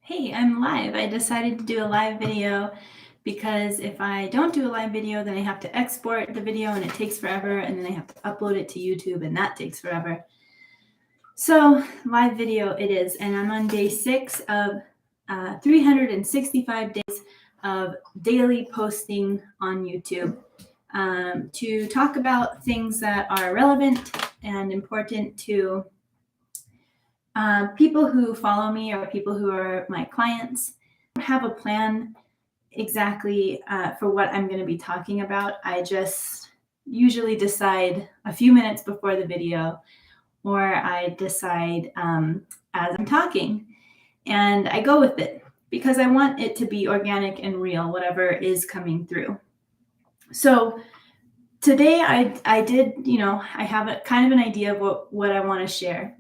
Hey, I'm live. I decided to do a live video because if I don't do a live video, then I have to export the video and it takes forever, and then I have to upload it to YouTube and that takes forever. So live video it is, and I'm on day 6 of 365 days of daily posting on YouTube to talk about things that are relevant and important to people who follow me or people who are my clients. I don't have a plan exactly for what I'm going to be talking about. I just usually decide a few minutes before the video, or I decide as I'm talking, and I go with it because I want it to be organic and real, whatever is coming through. So today I did, I have a kind of an idea of what I want to share.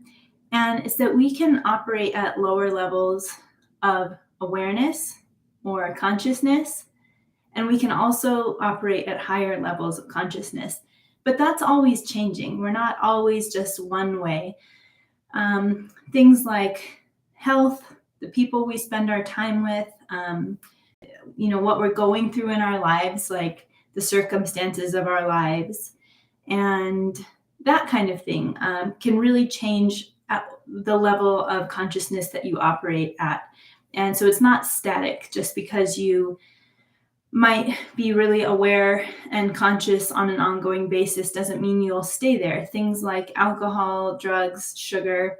And it's that we can operate at lower levels of awareness or consciousness, and we can also operate at higher levels of consciousness. But that's always changing. We're not always just one way. Things like health, the people we spend our time with, what we're going through in our lives, like the circumstances of our lives, and that kind of thing can really change at the level of consciousness that you operate at. And so it's not static. Just because you might be really aware and conscious on an ongoing basis doesn't mean you'll stay there. Things like alcohol, drugs, sugar,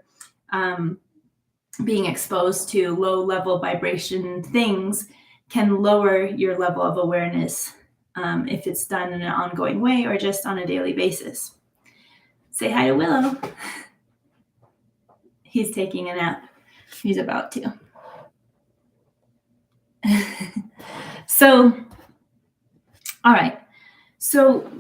being exposed to low level vibration things can lower your level of awareness if it's done in an ongoing way or just on a daily basis. Say hi to Willow. He's taking a nap. He's about to. So, all right. So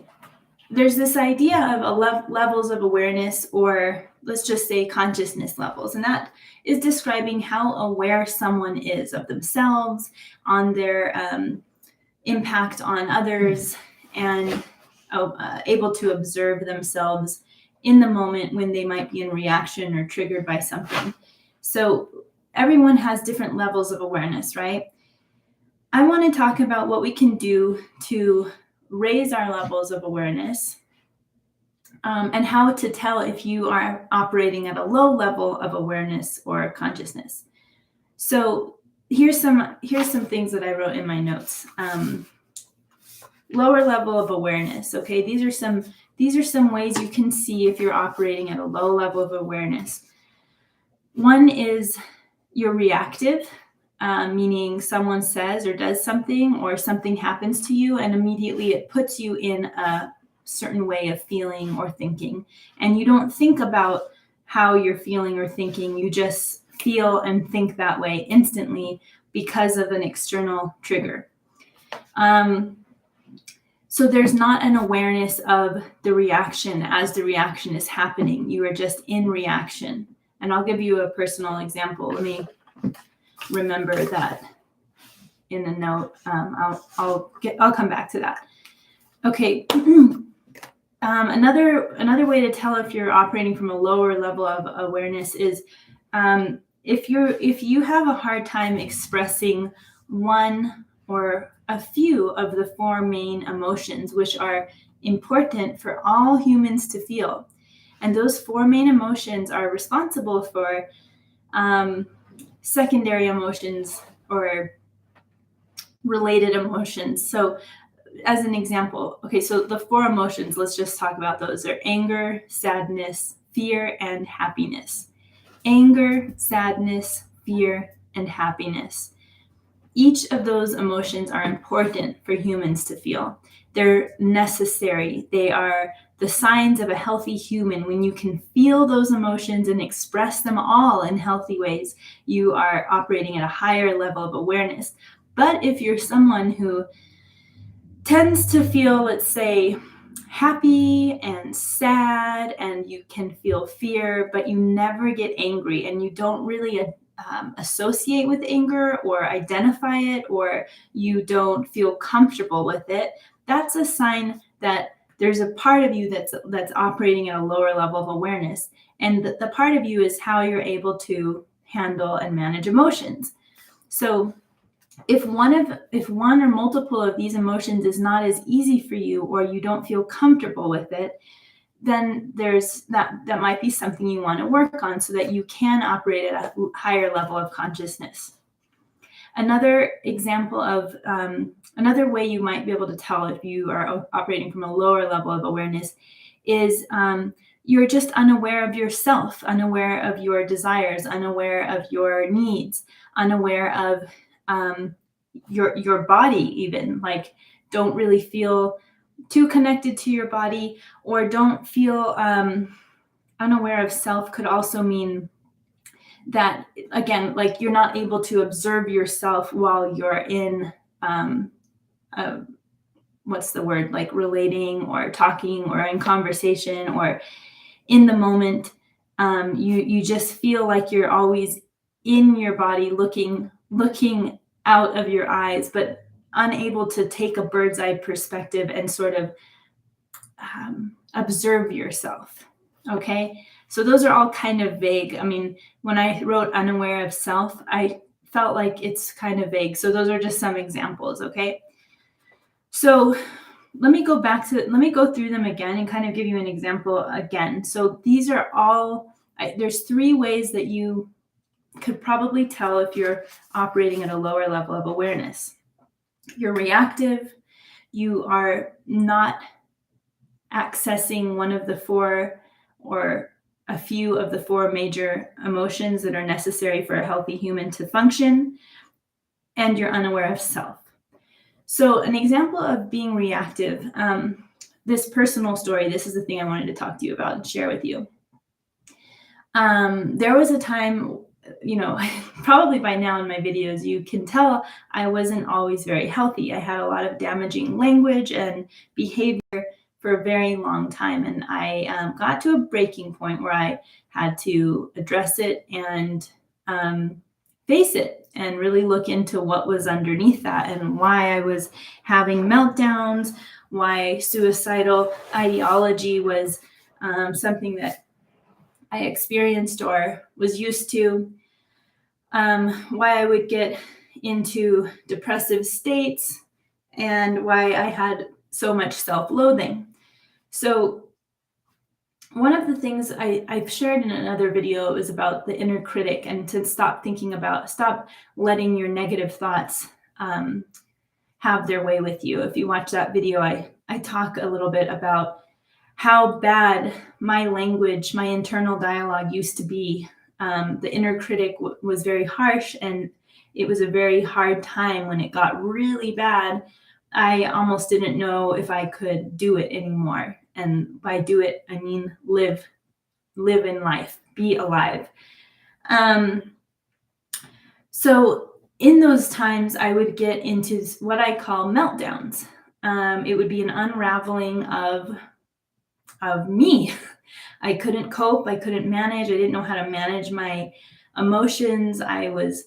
there's this idea of levels of awareness, or let's just say consciousness levels. And that is describing how aware someone is of themselves, on their impact on others, and able to observe themselves in the moment when they might be in reaction or triggered by something. So everyone has different levels of awareness, right? I want to talk about what we can do to raise our levels of awareness, and how to tell if you are operating at a low level of awareness or consciousness. So here's some things that I wrote in my notes. Lower level of awareness. Okay, these are some ways you can see if you're operating at a low level of awareness. One is you're reactive, meaning someone says or does something, or something happens to you, and immediately it puts you in a certain way of feeling or thinking. And you don't think about how you're feeling or thinking. You just feel and think that way instantly because of an external trigger. So there's not an awareness of the reaction as the reaction is happening. You are just in reaction. And I'll give you a personal example. Let me remember that in the note. I'll come back to that. Okay. Another way to tell if you're operating from a lower level of awareness is if you have a hard time expressing one or a few of the 4 main emotions, which are important for all humans to feel. And those 4 main emotions are responsible for secondary emotions or related emotions. So as an example, okay, so the 4 emotions, let's just talk about those. They're anger, sadness, fear, and happiness. Anger, sadness, fear, and happiness. Each of those emotions are important for humans to feel. They're necessary. They are the signs of a healthy human. When you can feel those emotions and express them all in healthy ways, you are operating at a higher level of awareness. But if you're someone who tends to feel, let's say, happy and sad, and you can feel fear, but you never get angry, and you don't really associate with anger or identify it, or you don't feel comfortable with it, that's a sign that there's a part of you that's operating at a lower level of awareness. And the part of you is how you're able to handle and manage emotions. So if one or multiple of these emotions is not as easy for you, or you don't feel comfortable with it, then there's that might be something you want to work on so that you can operate at a higher level of consciousness. Another example of another way you might be able to tell if you are operating from a lower level of awareness is you're just unaware of yourself, unaware of your desires, unaware of your needs, unaware of your body, even like don't really feel too connected to your body, or don't feel unaware of self could also mean that, again, like you're not able to observe yourself while you're in what's the word, like relating or talking or in conversation or in the moment. You just feel like you're always in your body, looking out of your eyes, but unable to take a bird's eye perspective and sort of observe yourself. Okay, so those are all kind of vague. I mean, when I wrote unaware of self, I felt like it's kind of vague. So those are just some examples. Okay, so let me go through them again and kind of give you an example again. So these are all, there's 3 ways that you could probably tell if you're operating at a lower level of awareness. You're reactive, you are not accessing one of the 4 or a few of the 4 major emotions that are necessary for a healthy human to function, and you're unaware of self. So an example of being reactive, this personal story, this is the thing I wanted to talk to you about and share with you. There was a time, probably by now in my videos, you can tell I wasn't always very healthy. I had a lot of damaging language and behavior for a very long time. And I got to a breaking point where I had to address it and face it and really look into what was underneath that and why I was having meltdowns, why suicidal ideology was something that I experienced or was used to, why I would get into depressive states, and why I had so much self-loathing. So one of the things I've shared in another video is about the inner critic, and to stop letting your negative thoughts have their way with you. If you watch that video, I talk a little bit about how bad my language, my internal dialogue used to be. The inner critic was very harsh, and it was a very hard time when it got really bad. I almost didn't know if I could do it anymore. And by do it, I mean live in life, be alive. So in those times, I would get into what I call meltdowns. It would be an unraveling of me. I couldn't cope. I couldn't manage. I didn't know how to manage my emotions. I was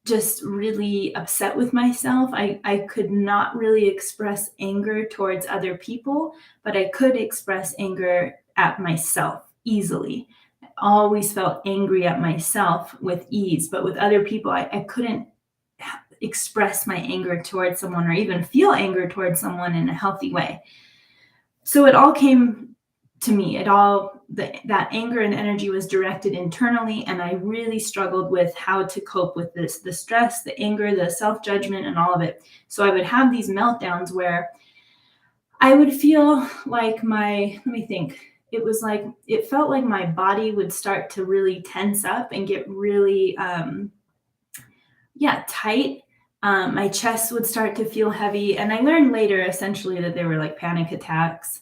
just really upset with myself. I could not really express anger towards other people, but I could express anger at myself easily. I always felt angry at myself with ease, but with other people, I couldn't express my anger towards someone or even feel anger towards someone in a healthy way. So it all came to me. That anger and energy was directed internally, and I really struggled with how to cope with this, the stress, the anger, the self-judgment, and all of it. So I would have these meltdowns where I would feel like it felt like my body would start to really tense up and get really, tight. My chest would start to feel heavy. And I learned later, essentially, that they were like panic attacks.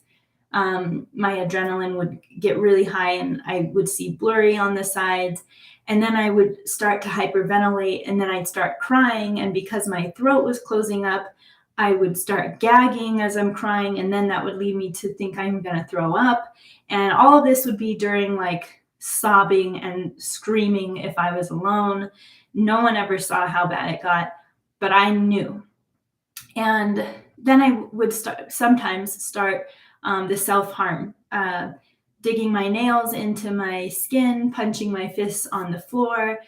My adrenaline would get really high and I would see blurry on the sides. And then I would start to hyperventilate, and then I'd start crying. And because my throat was closing up, I would start gagging as I'm crying. And then that would lead me to think I'm going to throw up. And all of this would be during like sobbing and screaming if I was alone. No one ever saw how bad it got, but I knew. And then I would sometimes start the self-harm, digging my nails into my skin, punching my fists on the floor,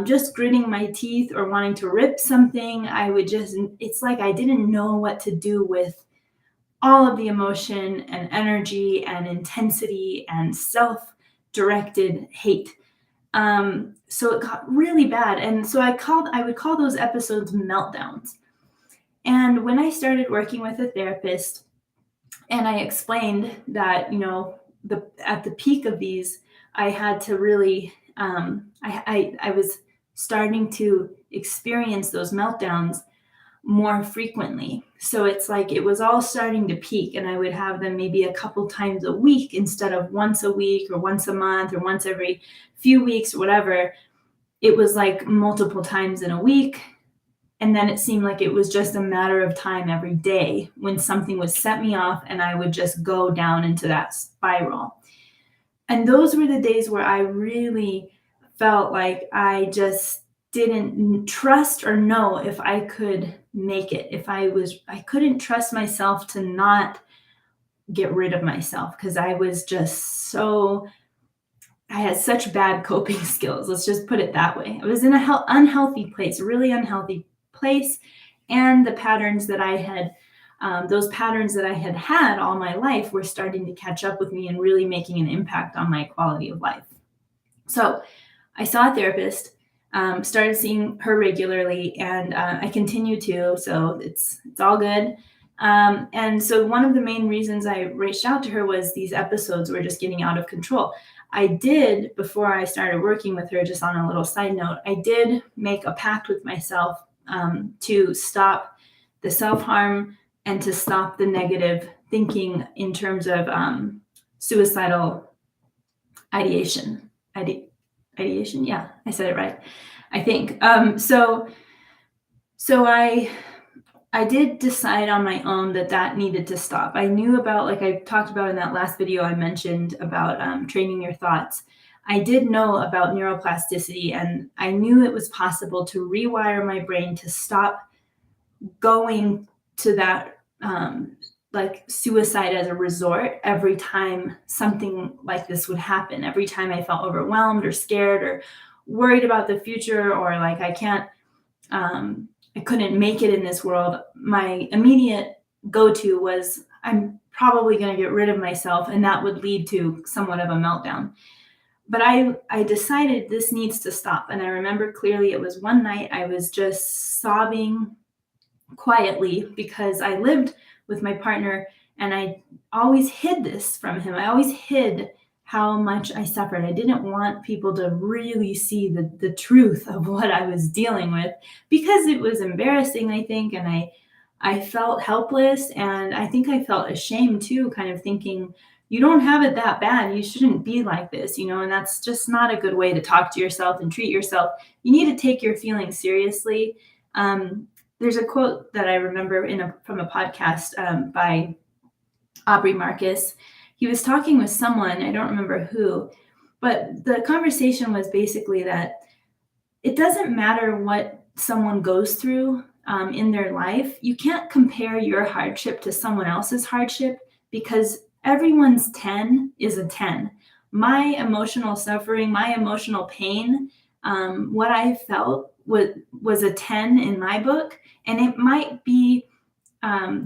just gritting my teeth or wanting to rip something. It's like I didn't know what to do with all of the emotion and energy and intensity and self-directed hate. So it got really bad. And so I would call those episodes meltdowns. And when I started working with a therapist and I explained that, at the peak of these, I had to really, I was starting to experience those meltdowns more frequently. So it's like it was all starting to peak, and I would have them maybe a couple times a week instead of once a week or once a month or once every few weeks or whatever. It was like multiple times in a week. And then it seemed like it was just a matter of time every day when something would set me off and I would just go down into that spiral. And those were the days where I really felt like I just didn't trust or know if I could make it. I couldn't trust myself to not get rid of myself because I was just I had such bad coping skills. Let's just put it that way. I was in a unhealthy place, a really unhealthy place. And the patterns that I had, those patterns that I had had all my life were starting to catch up with me and really making an impact on my quality of life. So I saw a therapist, started seeing her regularly, and I continue to, so it's all good. And so one of the main reasons I reached out to her was these episodes were just getting out of control. I did, before I started working with her, just on a little side note, I did make a pact with myself to stop the self-harm and to stop the negative thinking in terms of suicidal ideation. Ideation, yeah, I said it right, I think. So I did decide on my own that needed to stop. I knew about, like I talked about in that last video I mentioned about training your thoughts. I did know about neuroplasticity, and I knew it was possible to rewire my brain to stop going to that like suicide as a resort every time something like this would happen. Every time I felt overwhelmed or scared or worried about the future, or like I couldn't make it in this world, my immediate go-to was I'm probably going to get rid of myself, and that would lead to somewhat of a meltdown. But I decided this needs to stop. And I remember clearly it was one night I was just sobbing quietly because I lived with my partner and I always hid this from him. I always hid how much I suffered. I didn't want people to really see the truth of what I was dealing with because it was embarrassing, I think. And I felt helpless, and I think I felt ashamed too, kind of thinking, you don't have it that bad. You shouldn't be like this, and that's just not a good way to talk to yourself and treat yourself. You need to take your feelings seriously. There's a quote that I remember from a podcast by Aubrey Marcus. He was talking with someone, I don't remember who, but the conversation was basically that it doesn't matter what someone goes through in their life. You can't compare your hardship to someone else's hardship because everyone's 10 is a 10. My emotional suffering, my emotional pain, what I felt was a 10 in my book, and it might be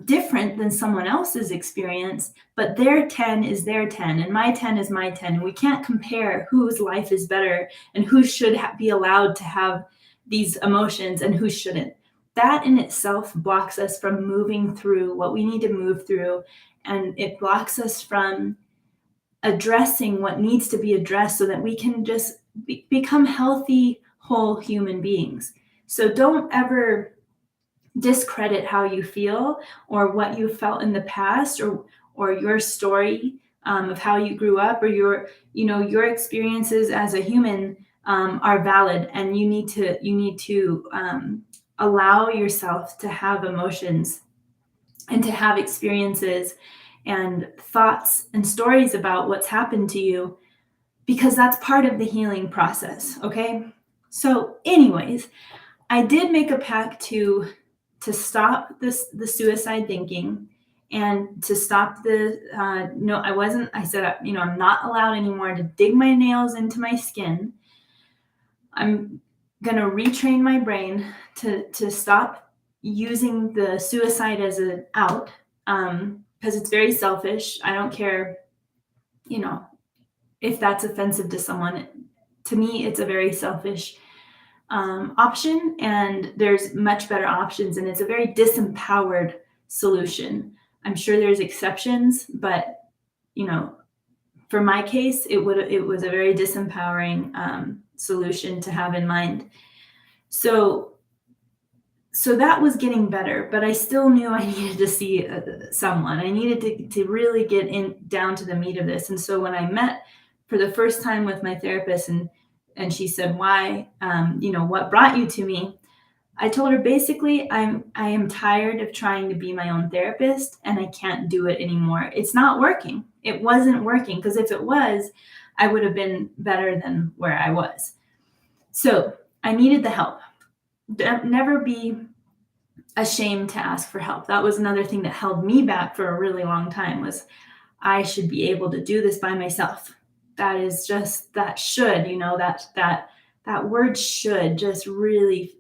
different than someone else's experience, but their 10 is their 10 and my 10 is my 10. And we can't compare whose life is better and who should be allowed to have these emotions and who shouldn't. That in itself blocks us from moving through what we need to move through, and it blocks us from addressing what needs to be addressed so that we can just become healthy, whole human beings. So don't ever discredit how you feel or what you felt in the past, or your story of how you grew up, or your experiences as a human are valid, and you need to allow yourself to have emotions and to have experiences and thoughts and stories about what's happened to you, because that's part of the healing process. Okay. So anyways, I did make a pact to stop the suicide thinking, and to stop I said, I'm not allowed anymore to dig my nails into my skin. I'm going to retrain my brain to stop using the suicide as an out, because it's very selfish. I don't care, you know, if that's offensive to someone. To me, it's a very selfish option, and there's much better options, and it's a very disempowered solution. I'm sure there's exceptions, but for my case, it was a very disempowering solution to have in mind. So that was getting better, but I still knew I needed to see someone. I needed to really get down to the meat of this. And so when I met for the first time with my therapist, and she said, why, what brought you to me? I told her, basically, I am tired of trying to be my own therapist, and I can't do it anymore. It's not working. It wasn't working, because if it was, I would have been better than where I was. So I needed the help. Never be ashamed to ask for help. That was another thing that held me back for a really long time, was I should be able to do this by myself. That is just, that should, that word should just really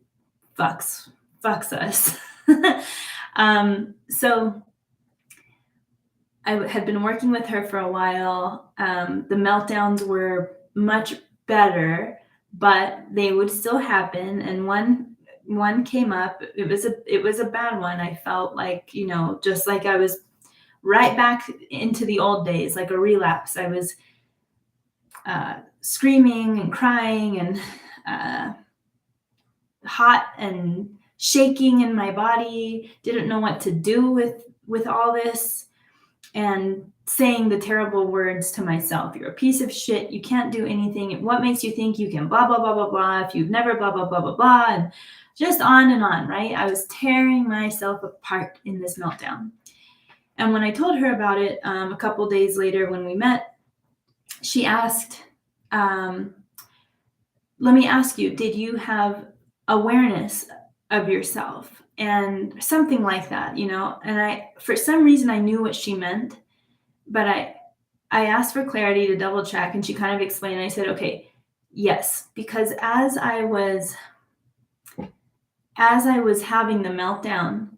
fucks us. So I had been working with her for a while. The meltdowns were much better, but they would still happen. And one came up. It was a bad one. I felt like, just like I was right back into the old days, like a relapse. I was screaming and crying and hot and shaking in my body, didn't know what to do with all this, and saying the terrible words to myself. You're a piece of shit. You can't do anything. What makes you think you can blah, blah, blah, blah, blah, if you've never blah, blah, blah, blah, blah, and just on and on, right? I was tearing myself apart in this meltdown. And when I told her about it, a couple days later when we met, she asked, let me ask you, did you have awareness of yourself? And something like that, and for some reason, I knew what she meant, but I asked for clarity to double check, and she kind of explained. I said, okay, yes, because as I was having the meltdown,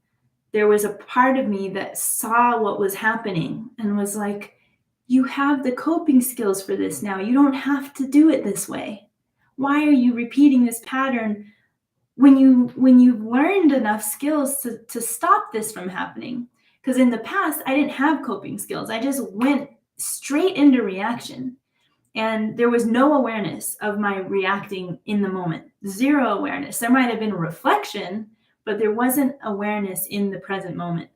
there was a part of me that saw what was happening and was like, you have the coping skills for this now. You don't have to do it this way. Why are you repeating this pattern when you've learned enough skills to stop this from happening? Because in the past, I didn't have coping skills. I just went straight into reaction. And there was no awareness of my reacting in the moment. Zero awareness. There might have been reflection, but there wasn't awareness in the present moment.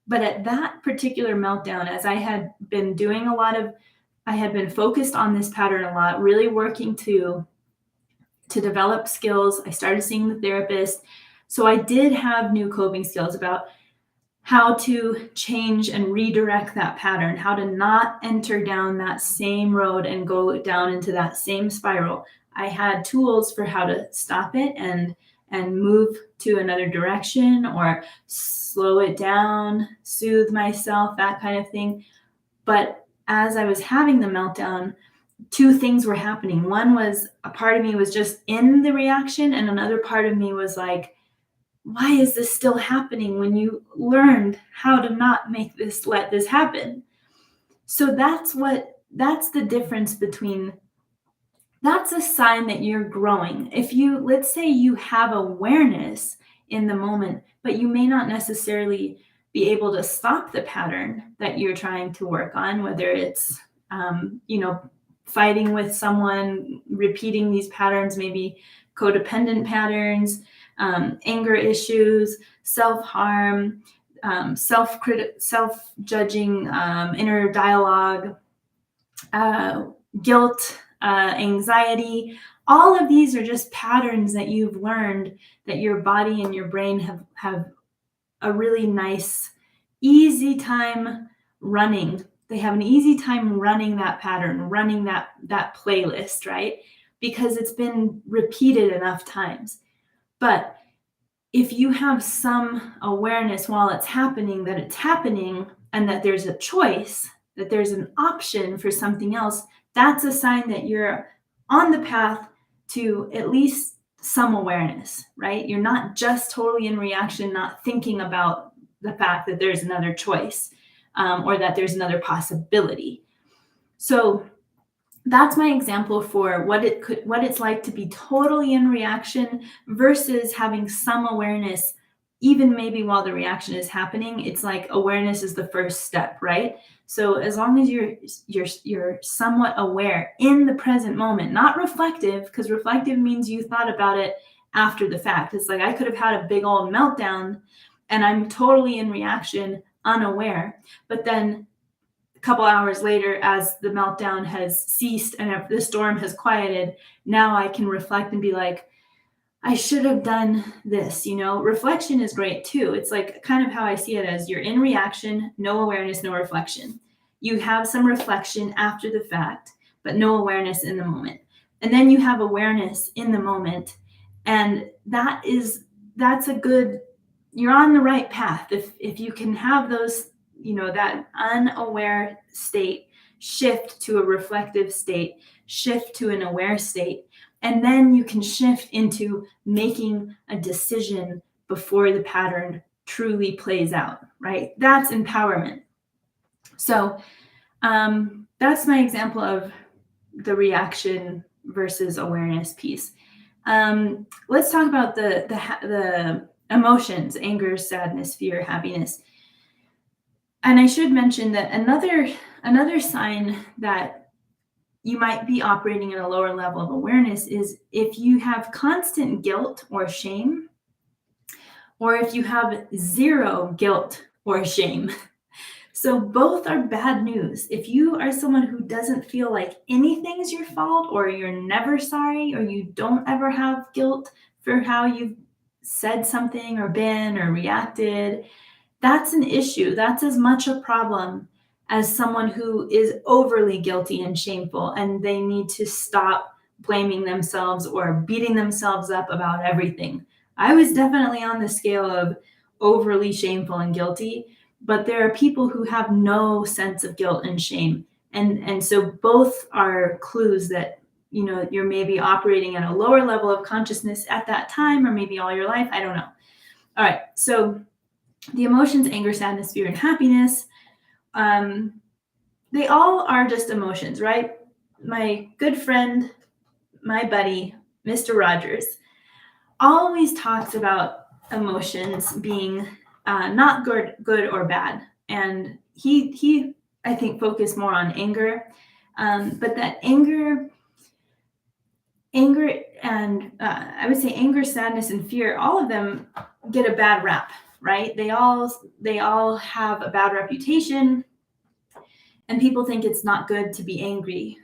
But at that particular meltdown, as I had been doing I had been focused on this pattern a lot, really working to develop skills. I started seeing the therapist. So I did have new coping skills about how to change and redirect that pattern, how to not enter down that same road and go down into that same spiral. I had tools for how to stop it and move to another direction, or slow it down, soothe myself, that kind of thing. But as I was having the meltdown, two things were happening. One was, a part of me was just in the reaction, and another part of me was like, why is this still happening when you learned how to not let this happen? So that's the difference between, that's a sign that you're growing. If let's say you have awareness in the moment, but you may not necessarily be able to stop the pattern that you're trying to work on, whether it's, fighting with someone, repeating these patterns, maybe codependent patterns, anger issues, self-harm, self-judging, inner dialogue, guilt, anxiety. All of these are just patterns that you've learned that your body and your brain have a really nice, easy time running. They have an easy time running that pattern, running that playlist, right? Because it's been repeated enough times. But if you have some awareness while it's happening, that it's happening, and that there's a choice, that there's an option for something else, that's a sign that you're on the path to at least some awareness, right? You're not just totally in reaction, not thinking about the fact that there's another choice, or that there's another possibility. So that's my example for what it's like to be totally in reaction versus having some awareness, even maybe while the reaction is happening. It's like awareness is the first step, right? So as long as you're somewhat aware in the present moment, not reflective, because reflective means you thought about it after the fact. It's like I could have had a big old meltdown and I'm totally in reaction, unaware, but then a couple hours later, as the meltdown has ceased and the storm has quieted, now I can reflect and be like, I should have done this. Reflection is great too. It's like kind of how I see it, as you're in reaction, no awareness, no reflection. You have some reflection after the fact, but no awareness in the moment. And then you have awareness in the moment. And that's a good, you're on the right path. If you can have those, that unaware state shift to a reflective state, shift to an aware state, and then you can shift into making a decision before the pattern truly plays out, right? That's empowerment. So that's my example of the reaction versus awareness piece. Let's talk about the emotions: anger, sadness, fear, happiness. And I should mention that another sign that you might be operating at a lower level of awareness is if you have constant guilt or shame, or if you have zero guilt or shame. So both are bad news. If you are someone who doesn't feel like anything's your fault, or you're never sorry, or you don't ever have guilt for how you've said something or been or reacted, that's an issue. That's as much a problem as someone who is overly guilty and shameful, and they need to stop blaming themselves or beating themselves up about everything. I was definitely on the scale of overly shameful and guilty, but there are people who have no sense of guilt and shame. And so both are clues that, you're maybe operating at a lower level of consciousness at that time, or maybe all your life. I don't know. All right. So the emotions, anger, sadness, fear, and happiness, they all are just emotions, right? My good friend, my buddy, Mr. Rogers, always talks about emotions being not good or bad. And he I think focused more on anger, but that anger and I would say anger, sadness, and fear, all of them get a bad rap, right? They all have a bad reputation, and people think it's not good to be angry.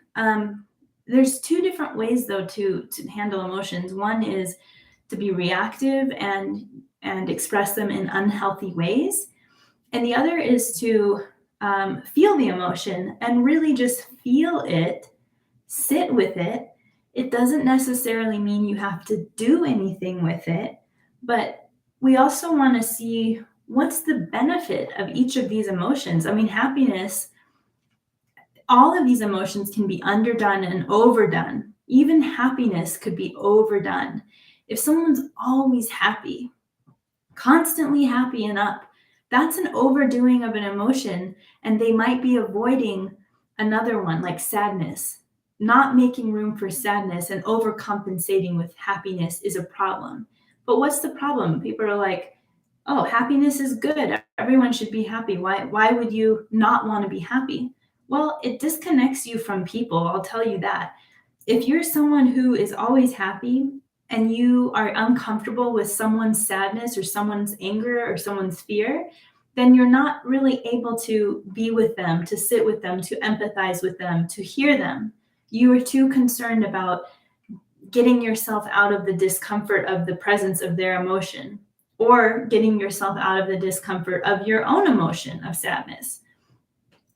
There's two different ways, though, to handle emotions. One is to be reactive and express them in unhealthy ways, and the other is to feel the emotion and really just feel it, sit with it. It doesn't necessarily mean you have to do anything with it, but we also want to see what's the benefit of each of these emotions. I mean, happiness, all of these emotions can be underdone and overdone. Even happiness could be overdone. If someone's always happy, constantly happy and up, that's an overdoing of an emotion, and they might be avoiding another one like sadness. Not making room for sadness and overcompensating with happiness is a problem. But what's the problem? People are like, oh, happiness is good. Everyone should be happy. Why would you not want to be happy? Well, it disconnects you from people, I'll tell you that. If you're someone who is always happy and you are uncomfortable with someone's sadness or someone's anger or someone's fear, then you're not really able to be with them, to sit with them, to empathize with them, to hear them. You are too concerned about getting yourself out of the discomfort of the presence of their emotion, or getting yourself out of the discomfort of your own emotion of sadness.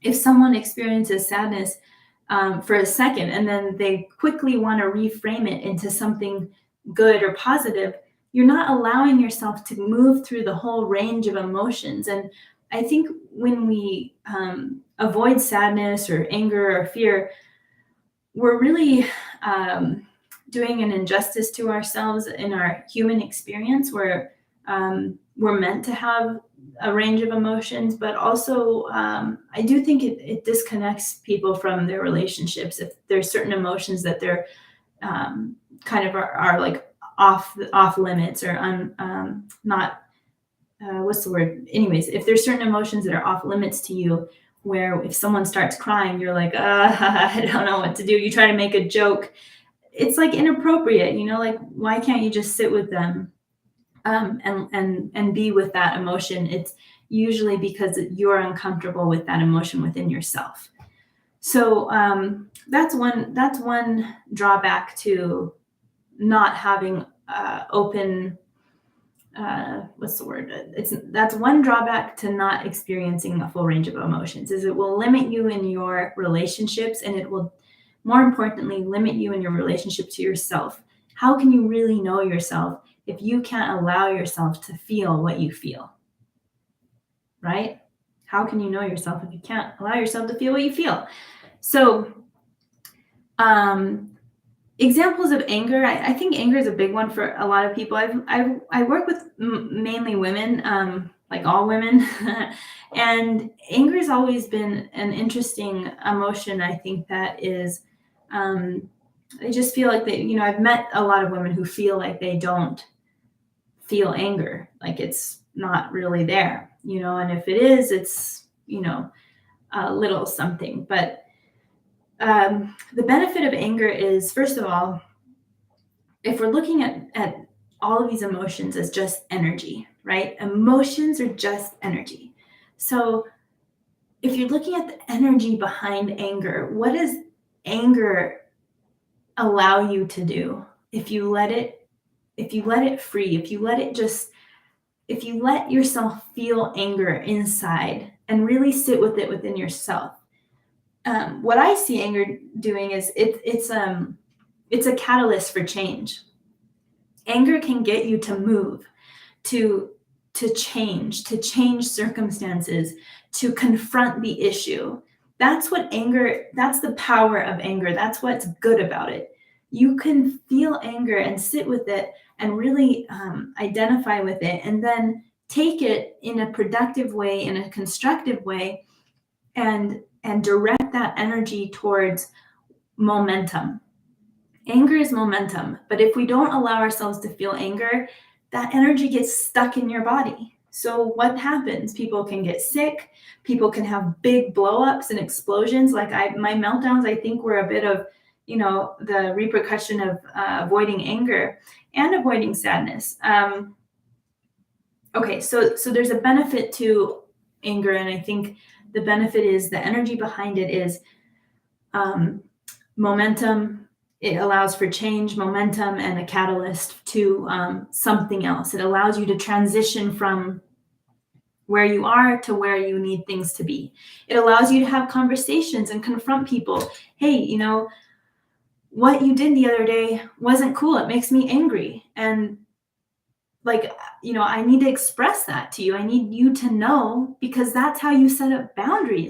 If someone experiences sadness for a second and then they quickly want to reframe it into something good or positive, you're not allowing yourself to move through the whole range of emotions. And I think when we avoid sadness or anger or fear, we're really doing an injustice to ourselves in our human experience, where we're meant to have a range of emotions, but also I do think it disconnects people from their relationships if there's certain emotions that they're kind of are like off limits or not what's the word? Anyways, if there's certain emotions that are off limits to you, where if someone starts crying, you're like, I don't know what to do. You try to make a joke. It's like inappropriate, like why can't you just sit with them and be with that emotion? It's usually because you're uncomfortable with that emotion within yourself. So that's one drawback to not having open what's the word? That's one drawback to not experiencing a full range of emotions, is it will limit you in your relationships, and it will, more importantly, limit you in your relationship to yourself. How can you really know yourself if you can't allow yourself to feel what you feel? Right? How can you know yourself if you can't allow yourself to feel what you feel? So, examples of anger. I think anger is a big one for a lot of people. I work with mainly women, like all women, and anger has always been an interesting emotion. I think that is, I just feel like that. I've met a lot of women who feel like they don't feel anger, like it's not really there, and if it is, it's a little something, but the benefit of anger is, first of all, if we're looking at all of these emotions as just energy, right? Emotions are just energy. So if you're looking at the energy behind anger, what does anger allow you to do? If you let it free, if you let yourself feel anger inside and really sit with it within yourself, what I see anger doing is it's a catalyst for change. Anger can get you to move, to change circumstances, to confront the issue. That's the power of anger. That's what's good about it. You can feel anger and sit with it and really identify with it, and then take it in a productive way, in a constructive way, and direct that energy towards momentum. Anger is momentum, but if we don't allow ourselves to feel anger, that energy gets stuck in your body. So what happens? People can get sick. People can have big blowups and explosions. Like my meltdowns, I think, were a bit of, the repercussion of avoiding anger and avoiding sadness. Okay, so there's a benefit to anger, and I think the benefit is the energy behind it is momentum. It allows for change, momentum, and a catalyst to something else. It allows you to transition from where you are to where you need things to be. It allows you to have conversations and confront people. Hey, what you did the other day wasn't cool. It makes me angry. And like, I need to express that to you. I need you to know, because that's how you set up boundaries.